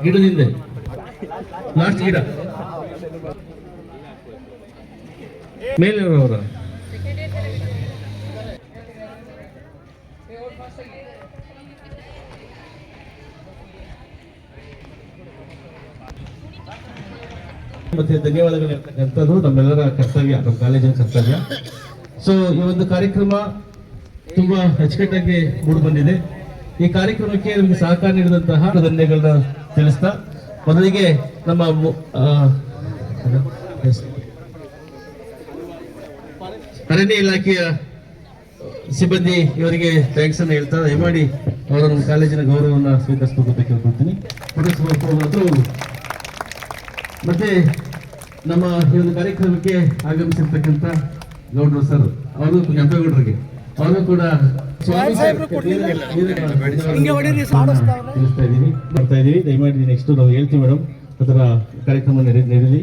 ಗಿಡದಿಂದ ಲಾಸ್ಟ್ ಗಿಡ ಮೇಲೆ ಅವರ ಮತ್ತೆ ಧನ್ಯವಾದಗಳು ಹೇಳ್ತಕ್ಕಂಥದ್ದು ನಮ್ಮೆಲ್ಲರ ಕರ್ತವ್ಯ, ನಮ್ಮ ಕಾಲೇಜಿನ ಕರ್ತವ್ಯ. ಸೊ ಈ ಒಂದು ಕಾರ್ಯಕ್ರಮ ತುಂಬಾ ಅಚ್ಚುಕಟ್ಟಾಗಿ ಮೂಡಿ ಬಂದಿದೆ. ಈ ಕಾರ್ಯಕ್ರಮಕ್ಕೆ ನಮಗೆ ಸಹಕಾರ ನೀಡಿದಂತಹ ಧನ್ಯಗಳನ್ನ ತಿಳಿಸ್ತಾ, ಮೊದಲಿಗೆ ನಮ್ಮ ಅರಣ್ಯ ಇಲಾಖೆಯ ಸಿಬ್ಬಂದಿ ಇವರಿಗೆ ಥ್ಯಾಂಕ್ಸ್ ಅನ್ನು ಹೇಳ್ತಾ ದಯಮಾಡಿ ಅವರ ನಮ್ಮ ಕಾಲೇಜಿನ ಗೌರವವನ್ನು ಸ್ವೀಕರಿಸಬೇಕು ಅಂತ ಕೇಳ್ಕೊಳ್ತೀನಿ. ಮತ್ತೆ ನಮ್ಮ ಈ ಒಂದು ಕಾರ್ಯಕ್ರಮಕ್ಕೆ ಆಗಮಿಸಿರ್ತಕ್ಕಂಥ ಗೌಡ್ರು ಸರ್ ಅವರು ಕೆಂಪೇಗೌಡರಿಗೆ ಅವರು ಕೂಡ ಬರ್ತಾ ಇದೀವಿ. ದಯಮಾಡಿ ನೆಕ್ಸ್ಟ್ ನಾವು ಹೇಳ್ತೀವಿ ಮೇಡಮ್, ಅದರ ಕಾರ್ಯಕ್ರಮ ನಡೆಯಲಿ.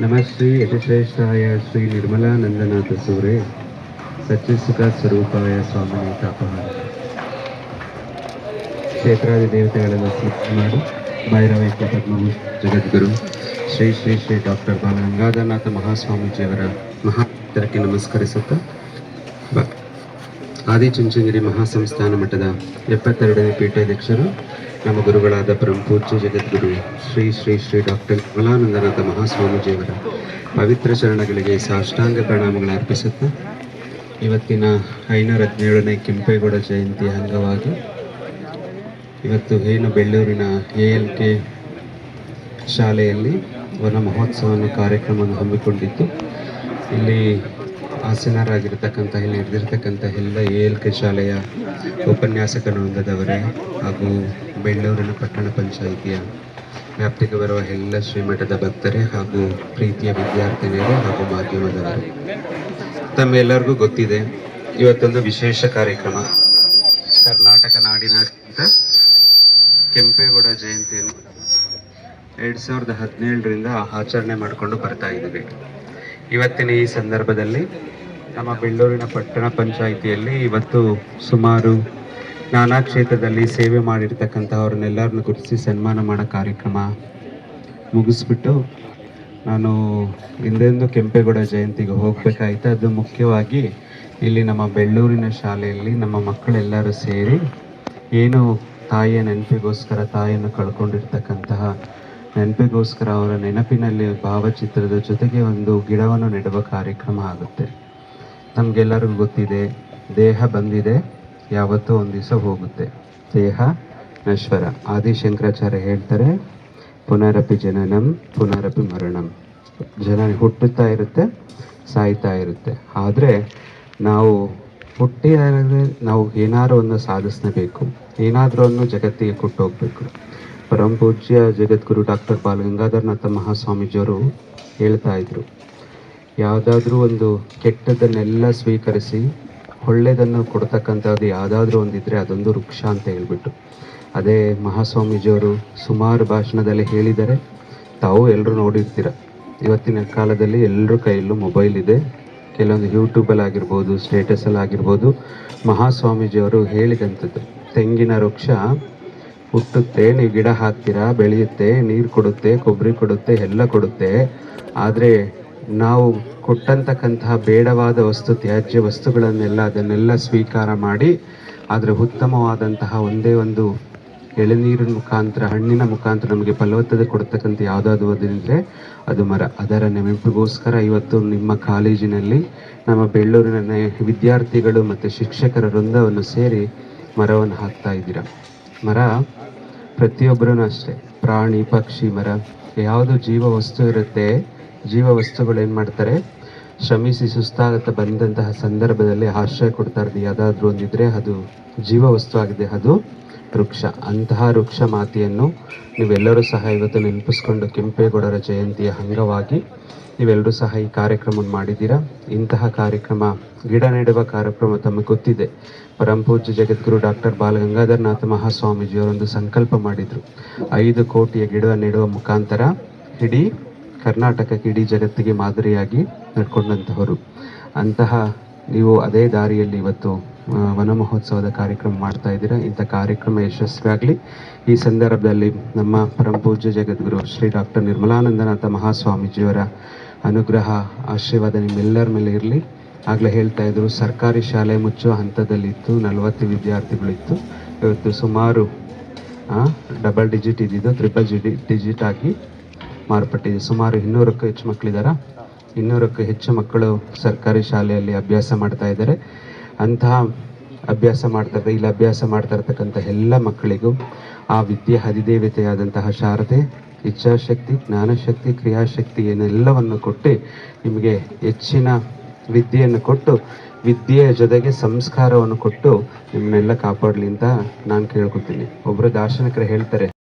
ನಮಶ್ರೀ ಯತಿಶ್ರೇಷ್ಠಾಯ ಶ್ರೀ ನಿರ್ಮಲಾನಂದನಾಥ ಸೂರೆ ಸಚ್ಚಿಸುಖ ಸ್ವರೂಪಾಯ ಸ್ವಾಮಿನಿ ತಾಪಹಾರ. ಕ್ಷೇತ್ರಾದಿ ದೇವತೆಗಳೆಲ್ಲ ಸ್ಮರಣೆ ಮಾಡಿ ಭೈರವೈಕ್ಯ ಪದ್ಮವು ಜಗದ್ಗುರು ಶ್ರೀ ಶ್ರೀ ಶ್ರೀ ಡಾಕ್ಟರ್ ಬಾಲಗಂಗಾಧರನಾಥ ಮಹಾಸ್ವಾಮೀಜಿಯವರ ಮಹಾತ್ತರಕ್ಕೆ ನಮಸ್ಕರಿಸುತ್ತಾ, ಆದಿಚುಂಚನಗಿರಿ ಮಹಾಸಂಸ್ಥಾನ ಮಠದ 72ನೇ ಪೀಠಾಧ್ಯಕ್ಷರು ನಮ್ಮ ಗುರುಗಳಾದ ಪರಮ ಪೂಜ್ಯ ಜಗದ್ಗುರು ಶ್ರೀ ಶ್ರೀ ಶ್ರೀ ಡಾಕ್ಟರ್ ನಿರ್ಮಲಾನಂದನಾಥ ಮಹಾಸ್ವಾಮೀಜಿಯವರ ಪವಿತ್ರ ಚರಣಗಳಿಗೆ ಸಾಷ್ಟಾಂಗ ಪ್ರಣಾಮಗಳನ್ನು ಅರ್ಪಿಸುತ್ತಾ, ಇವತ್ತಿನ 517ನೇ ಕೆಂಪೇಗೌಡ ಜಯಂತಿಯ ಅಂಗವಾಗಿ ಇವತ್ತು ಏನು ಬೆಳ್ಳೂರಿನ ALK ಶಾಲೆಯಲ್ಲಿ ವನ ಮಹೋತ್ಸವವನ್ನು ಕಾರ್ಯಕ್ರಮವನ್ನು ಹಮ್ಮಿಕೊಂಡಿದ್ದು, ಇಲ್ಲಿ ಆಸೀನರಾಗಿರ್ತಕ್ಕಂಥ ಇಲ್ಲಿ ನಡೆದಿರ್ತಕ್ಕಂಥ ಎಲ್ಲ ALK ಶಾಲೆಯ ಉಪನ್ಯಾಸಕ ವೃಂದದವರೇ ಹಾಗೂ ಬೆಳ್ಳೂರಿನ ಪಟ್ಟಣ ಪಂಚಾಯಿತಿಯ ವ್ಯಾಪ್ತಿಗೆ ಬರುವ ಎಲ್ಲ ಶ್ರೀಮಠದ ಭಕ್ತರೇ ಹಾಗೂ ಪ್ರೀತಿಯ ವಿದ್ಯಾರ್ಥಿನಿಯರು ಹಾಗೂ ಮಾಧ್ಯಮದವರು, ತಮ್ಮೆಲ್ಲರಿಗೂ ಗೊತ್ತಿದೆ ಇವತ್ತೊಂದು ವಿಶೇಷ ಕಾರ್ಯಕ್ರಮ. ಕರ್ನಾಟಕ ನಾಡಿನಾದ್ಯಂತ ಕೆಂಪೇಗೌಡ ಜಯಂತಿಯನ್ನು 2017ರಿಂದ ಆಚರಣೆ ಮಾಡಿಕೊಂಡು ಬರ್ತಾ ಇದ್ದೀವಿ. ಇವತ್ತಿನ ಈ ಸಂದರ್ಭದಲ್ಲಿ ನಮ್ಮ ಬೆಳ್ಳೂರಿನ ಪಟ್ಟಣ ಪಂಚಾಯಿತಿಯಲ್ಲಿ ಇವತ್ತು ಸುಮಾರು ನಾನಾ ಕ್ಷೇತ್ರದಲ್ಲಿ ಸೇವೆ ಮಾಡಿರ್ತಕ್ಕಂಥವ್ರನ್ನೆಲ್ಲರನ್ನು ಗುರುತಿಸಿ ಸನ್ಮಾನ ಮಾಡೋ ಕಾರ್ಯಕ್ರಮ ಮುಗಿಸ್ಬಿಟ್ಟು ನಾನು ಹಿಂದೆಂದು ಕೆಂಪೇಗೌಡ ಜಯಂತಿಗೆ ಹೋಗಬೇಕಾಯ್ತು. ಅದು ಮುಖ್ಯವಾಗಿ ಇಲ್ಲಿ ನಮ್ಮ ಬೆಳ್ಳೂರಿನ ಶಾಲೆಯಲ್ಲಿ ನಮ್ಮ ಮಕ್ಕಳೆಲ್ಲರೂ ಸೇರಿ ಏನು ತಾಯಿಯ ನೆನಪಿಗೋಸ್ಕರ, ತಾಯಿಯನ್ನು ಕಳ್ಕೊಂಡಿರ್ತಕ್ಕಂತಹ ನೆನಪಿಗೋಸ್ಕರ ಅವರ ನೆನಪಿನಲ್ಲಿ ಭಾವಚಿತ್ರದ ಜೊತೆಗೆ ಒಂದು ಗಿಡವನ್ನು ನೆಡುವ ಕಾರ್ಯಕ್ರಮ ಆಗುತ್ತೆ. ನಮಗೆಲ್ಲರಿಗೂ ಗೊತ್ತಿದೆ, ದೇಹ ಬಂದಿದೆ, ಯಾವತ್ತೂ ಒಂದು ದಿವಸ ಹೋಗುತ್ತೆ. ದೇಹ ನಶ್ವರ. ಆದಿಶಂಕರಾಚಾರ್ಯ ಹೇಳ್ತಾರೆ, ಪುನರಪಿ ಜನನಂ ಪುನರಪಿ ಮರಣಂ. ಜನ ಹುಟ್ಟುತ್ತಾ ಇರುತ್ತೆ, ಸಾಯ್ತಾ ಇರುತ್ತೆ. ಆದರೆ ನಾವು ಹುಟ್ಟಿದರೆ ನಾವು ಏನಾದರೂ ಒಂದು ಸಾಧಿಸಬೇಕು, ಏನಾದರೂ ಒಂದು ಜಗತ್ತಿಗೆ ಕೊಟ್ಟೋಗ್ಬೇಕು. ಪರಮ ಪೂಜ್ಯ ಜಗದ್ಗುರು ಡಾಕ್ಟರ್ ಬಾಲಗಂಗಾಧರನಾಥ ಮಹಾಸ್ವಾಮೀಜಿಯವರು ಹೇಳ್ತಾ ಇದ್ರು, ಯಾವುದಾದ್ರೂ ಒಂದು ಕೆಟ್ಟದನ್ನೆಲ್ಲ ಸ್ವೀಕರಿಸಿ ಒಳ್ಳೆಯದನ್ನು ಕೊಡ್ತಕ್ಕಂಥದ್ದು ಯಾವುದಾದ್ರೂ ಒಂದಿದ್ರೆ ಅದೊಂದು ವೃಕ್ಷ ಅಂತ ಹೇಳ್ಬಿಟ್ಟು. ಅದೇ ಮಹಾಸ್ವಾಮೀಜಿಯವರು ಸುಮಾರು ಭಾಷಣದಲ್ಲಿ ಹೇಳಿದ್ದಾರೆ. ತಾವು ಎಲ್ಲರೂ ನೋಡಿರ್ತೀರ, ಇವತ್ತಿನ ಕಾಲದಲ್ಲಿ ಎಲ್ಲರ ಕೈಯಲ್ಲೂ ಮೊಬೈಲ್ ಇದೆ. ಕೆಲವೊಂದು ಯೂಟ್ಯೂಬಲ್ಲಿ ಆಗಿರ್ಬೋದು, ಸ್ಟೇಟಸಲ್ಲಿ ಆಗಿರ್ಬೋದು, ಮಹಾಸ್ವಾಮೀಜಿಯವರು ಹೇಳಿದಂಥದ್ದು, ತೆಂಗಿನ ವೃಕ್ಷ ಹುಟ್ಟುತ್ತೆ, ನೀವು ಗಿಡ ಹಾಕ್ತೀರಾ, ಬೆಳೆಯುತ್ತೆ, ನೀರು ಕೊಡುತ್ತೆ, ಕೊಬ್ಬರಿ ಕೊಡುತ್ತೆ, ಎಲ್ಲ ಕೊಡುತ್ತೆ. ಆದರೆ ನಾವು ಕೊಟ್ಟಂತಕ್ಕಂತಹ ಬೇಡವಾದ ವಸ್ತು, ತ್ಯಾಜ್ಯ ವಸ್ತುಗಳನ್ನೆಲ್ಲ ಅದನ್ನೆಲ್ಲ ಸ್ವೀಕಾರ ಮಾಡಿ ಆದರೆ ಉತ್ತಮವಾದಂತಹ ಒಂದೇ ಒಂದು ಎಳೆನೀರಿನ ಮುಖಾಂತರ, ಹಣ್ಣಿನ ಮುಖಾಂತರ ನಮಗೆ ಫಲವತ್ತತೆ ಕೊಡ್ತಕ್ಕಂಥ ಯಾವುದಾದ್ರು ಅದಿದ್ರೆ ಅದು ಮರ. ಅದರ ನೆನಪಿಗೋಸ್ಕರ ಇವತ್ತು ನಿಮ್ಮ ಕಾಲೇಜಿನಲ್ಲಿ ನಮ್ಮ ಬೆಳ್ಳೂರಿನ ವಿದ್ಯಾರ್ಥಿಗಳು ಮತ್ತು ಶಿಕ್ಷಕರ ವೃಂದವನ್ನು ಸೇರಿ ಮರವನ್ನು ಹಾಕ್ತಾ ಇದ್ದೀರಾ. ಮರ ಪ್ರತಿಯೊಬ್ಬರೂ ಅಷ್ಟೇ, ಪ್ರಾಣಿ ಪಕ್ಷಿ ಮರ ಯಾವುದು ಜೀವ ವಸ್ತು ಇರುತ್ತೆ, ಜೀವ ವಸ್ತುಗಳು ಏನು ಮಾಡ್ತಾರೆ, ಶ್ರಮಿಸಿ ಸುಸ್ತಾಗತ್ತ ಬಂದಂತಹ ಸಂದರ್ಭದಲ್ಲಿ ಆಶ್ರಯ ಕೊಡ್ತಾ ಇರೋದು ಯಾವುದಾದ್ರೂ ಒಂದಿದ್ರೆ ಅದು ಜೀವ ವಸ್ತು ಆಗಿದೆ, ಅದು ವೃಕ್ಷ. ಅಂತಹ ವೃಕ್ಷ ಮಾತೆಯನ್ನು ನೀವೆಲ್ಲರೂ ಸಹ ಇವತ್ತು ನೆನಪಿಸ್ಕೊಂಡು ಕೆಂಪೇಗೌಡರ ಜಯಂತಿಯ ಅಂಗವಾಗಿ ನೀವೆಲ್ಲರೂ ಸಹ ಈ ಕಾರ್ಯಕ್ರಮವನ್ನು ಮಾಡಿದ್ದೀರಾ. ಇಂತಹ ಕಾರ್ಯಕ್ರಮ, ಗಿಡ ನೆಡುವ ಕಾರ್ಯಕ್ರಮ ತಮಗೆ ಗೊತ್ತಿದೆ. ಪರಮಪೂಜ್ಯ ಜಗದ್ಗುರು ಡಾಕ್ಟರ್ ಬಾಲಗಂಗಾಧರನಾಥ ಮಹಾಸ್ವಾಮೀಜಿಯವರೊಂದು ಸಂಕಲ್ಪ ಮಾಡಿದರು. 5 ಕೋಟಿಯ ಗಿಡ ನೆಡುವ ಮುಖಾಂತರ ಇಡೀ ಕರ್ನಾಟಕಕ್ಕೆ, ಇಡೀ ಜಗತ್ತಿಗೆ ಮಾದರಿಯಾಗಿ ನಡ್ಕೊಂಡಂತಹವರು. ಅಂತಹ ನೀವು ಅದೇ ದಾರಿಯಲ್ಲಿ ಇವತ್ತು ವನ ಮಹೋತ್ಸವದ ಕಾರ್ಯಕ್ರಮ ಮಾಡ್ತಾ ಇದ್ದೀರಾ. ಇಂಥ ಕಾರ್ಯಕ್ರಮ ಯಶಸ್ವಿಯಾಗಲಿ. ಈ ಸಂದರ್ಭದಲ್ಲಿ ನಮ್ಮ ಪರಮಪೂಜ್ಯ ಜಗದ್ಗುರು ಶ್ರೀ ಡಾಕ್ಟರ್ ನಿರ್ಮಲಾನಂದನಾಥ ಮಹಾಸ್ವಾಮೀಜಿಯವರ ಅನುಗ್ರಹ, ಆಶೀರ್ವಾದ ನಿಮ್ಮೆಲ್ಲರ ಮೇಲೆ ಇರಲಿ. ಆಗಲೇ ಹೇಳ್ತಾ ಇದ್ರು, ಸರ್ಕಾರಿ ಶಾಲೆ ಮುಚ್ಚುವ ಹಂತದಲ್ಲಿತ್ತು, 40 ವಿದ್ಯಾರ್ಥಿಗಳಿತ್ತು. ಇವತ್ತು ಸುಮಾರು ಡಬಲ್ ಡಿಜಿಟ್ ಇದ್ದಿದ್ದು ಟ್ರಿಪಲ್ ಡಿಜಿಟ್ ಆಗಿ ಮಾರ್ಪಟ್ಟಿದೆ. ಸುಮಾರು 200ಕ್ಕೂ ಹೆಚ್ಚು ಮಕ್ಕಳಿದ್ದಾರೆ. 200ಕ್ಕೂ ಹೆಚ್ಚು ಮಕ್ಕಳು ಸರ್ಕಾರಿ ಶಾಲೆಯಲ್ಲಿ ಅಭ್ಯಾಸ ಮಾಡ್ತಾ ಇದ್ದಾರೆ. ಅಂತಹ ಅಭ್ಯಾಸ ಮಾಡ್ತಾ ಇರ್ತಕ್ಕಂಥ ಎಲ್ಲ ಮಕ್ಕಳಿಗೂ ಆ ವಿದ್ಯೆ ಅಧಿದೇವತೆಯಾದಂತಹ ಶಾರದೆ ಇಚ್ಛಾಶಕ್ತಿ, ಜ್ಞಾನಶಕ್ತಿ, ಕ್ರಿಯಾಶಕ್ತಿ ಏನೆಲ್ಲವನ್ನು ಕೊಟ್ಟು ನಿಮಗೆ ಹೆಚ್ಚಿನ ವಿದ್ಯೆಯನ್ನು ಕೊಟ್ಟು, ವಿದ್ಯೆಯ ಜೊತೆಗೆ ಸಂಸ್ಕಾರವನ್ನು ಕೊಟ್ಟು ನಿಮ್ಮನ್ನೆಲ್ಲ ಕಾಪಾಡಲಿ ಅಂತ ನಾನು ಕೇಳ್ಕೊತೀನಿ. ಒಬ್ಬರು ದಾರ್ಶನಿಕರು ಹೇಳ್ತಾರೆ,